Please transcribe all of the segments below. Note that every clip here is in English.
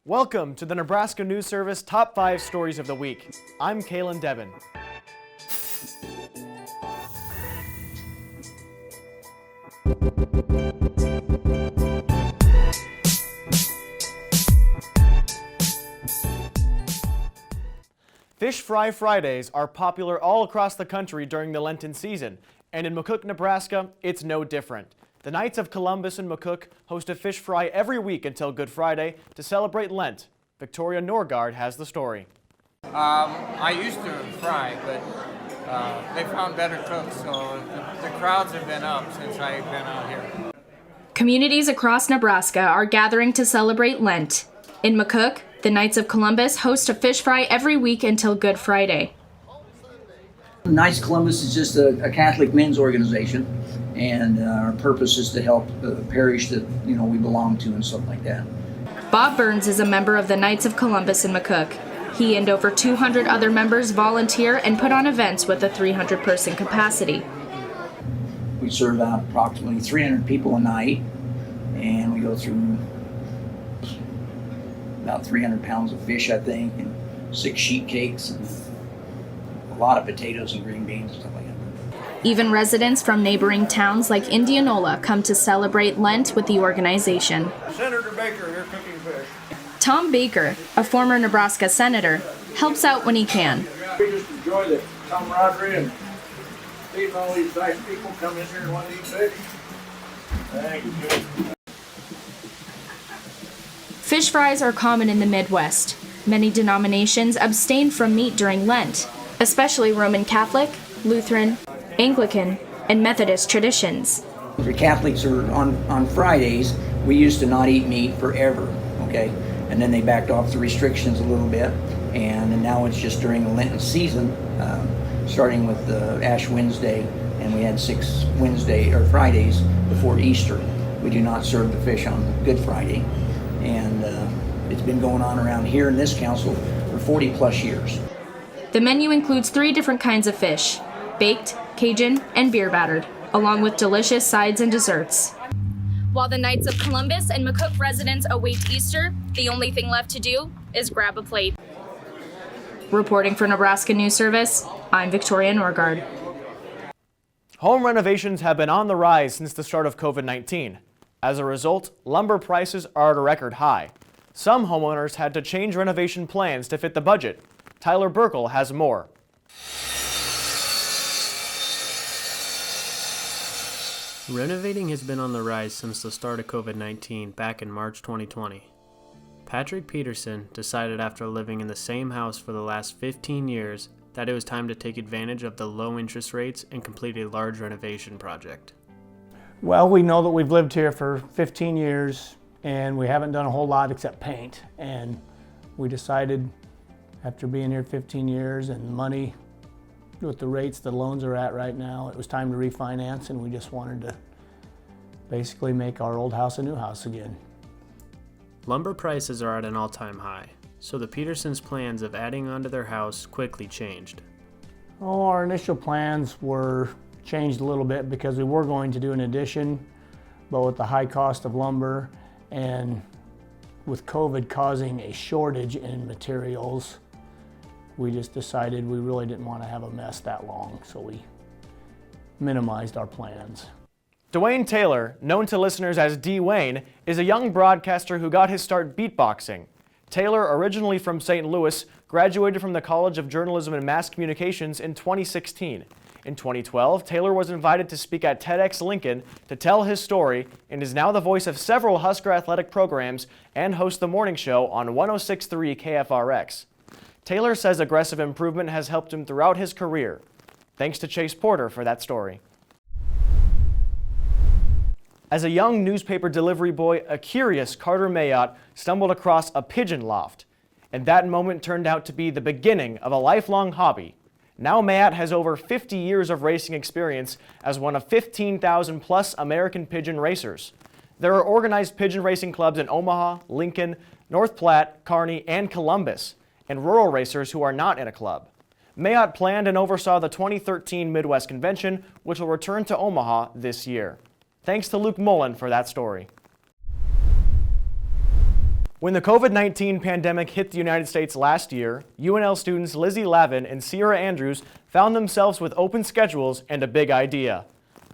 Welcome to the Nebraska News Service Top 5 Stories of the Week. I'm Kaylin Devin. Fish Fry Fridays are popular all across the country during the Lenten season, and in McCook, Nebraska, it's no different. The Knights of Columbus and McCook host a fish fry every week until Good Friday to celebrate Lent. Victoria Norgard has the story. I used to fry, but they found better cooks, so the crowds have been up since I've been out here. Communities across Nebraska are gathering to celebrate Lent. In McCook, the Knights of Columbus host a fish fry every week until Good Friday. Knights of Columbus is just a Catholic men's organization, and our purpose is to help the parish that we belong to and stuff like that. Bob Burns is a member of the Knights of Columbus in McCook. He and over 200 other members volunteer and put on events with a 300-person capacity. We serve out approximately 300 people a night, and we go through about 300 pounds of fish, I think, and 6 sheet cakes, and a lot of potatoes and green beans and stuff like that. Even residents from neighboring towns like Indianola come to celebrate Lent with the organization. Senator Baker here cooking fish. Tom Baker, a former Nebraska senator, helps out when he can. We just enjoy the camaraderie and seeing all these nice people come in here and want to eat fish. Thank you. Fish fries are common in the Midwest. Many denominations abstain from meat during Lent, especially Roman Catholic, Lutheran, Anglican, and Methodist traditions. For Catholics are on Fridays, we used to not eat meat forever, okay? And then they backed off the restrictions a little bit, and now it's just during the Lenten season, starting with Ash Wednesday, and we had 6 Fridays before Easter. We do not serve the fish on Good Friday, and it's been going on around here in this council for 40 plus years. The menu includes 3 different kinds of fish: baked, Pigeon, and beer battered, along with delicious sides and desserts. While the Knights of Columbus and McCook residents await Easter, the only thing left to do is grab a plate. Reporting for Nebraska News Service, I'm Victoria Norgard. Home renovations have been on the rise since the start of COVID-19. As a result, lumber prices are at a record high. Some homeowners had to change renovation plans to fit the budget. Tyler Burkle has more. Renovating has been on the rise since the start of COVID-19 back in March 2020. Patrick Peterson decided after living in the same house for the last 15 years that it was time to take advantage of the low interest rates and complete a large renovation project. Well, we know that we've lived here for 15 years and we haven't done a whole lot except paint. And we decided after being here 15 years and money with the rates the loans are at right now, it was time to refinance, and we just wanted to basically make our old house a new house again. Lumber prices are at an all-time high, so the Petersons' plans of adding onto their house quickly changed. Oh, our initial plans were changed a little bit because we were going to do an addition, but with the high cost of lumber and with COVID causing a shortage in materials, we just decided we really didn't want to have a mess that long, so we minimized our plans. Dwayne Taylor, known to listeners as D. Wayne, is a young broadcaster who got his start beatboxing. Taylor, originally from St. Louis, graduated from the College of Journalism and Mass Communications in 2016. In 2012, Taylor was invited to speak at TEDx Lincoln to tell his story and is now the voice of several Husker athletic programs and hosts the morning show on 106.3 KFRX. Taylor says aggressive improvement has helped him throughout his career. Thanks to Chase Porter for that story. As a young newspaper delivery boy, a curious Carter Mayotte stumbled across a pigeon loft, and that moment turned out to be the beginning of a lifelong hobby. Now Mayotte has over 50 years of racing experience as one of 15,000 plus American pigeon racers. There are organized pigeon racing clubs in Omaha, Lincoln, North Platte, Kearney, and Columbus, and rural racers who are not in a club. Mayotte planned and oversaw the 2013 Midwest Convention, which will return to Omaha this year. Thanks to Luke Mullin for that story. When the COVID-19 pandemic hit the United States last year, UNL students Lizzie Lavin and Sierra Andrews found themselves with open schedules and a big idea.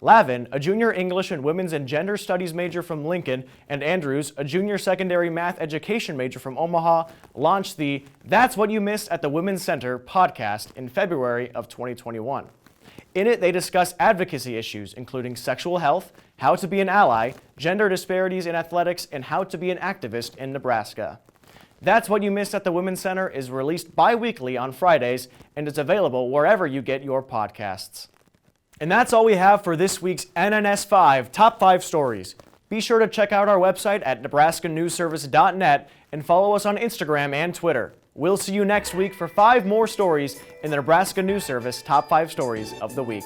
Lavin, a junior English and Women's and Gender Studies major from Lincoln, and Andrews, a junior secondary math education major from Omaha, launched the That's What You Missed at the Women's Center podcast in February of 2021. In it, they discuss advocacy issues, including sexual health, how to be an ally, gender disparities in athletics, and how to be an activist in Nebraska. That's What You Missed at the Women's Center is released bi-weekly on Fridays and is available wherever you get your podcasts. And that's all we have for this week's NNS 5 Top 5 Stories. Be sure to check out our website at nebraskanewsservice.net and follow us on Instagram and Twitter. We'll see you next week for 5 more stories in the Nebraska News Service Top 5 Stories of the Week.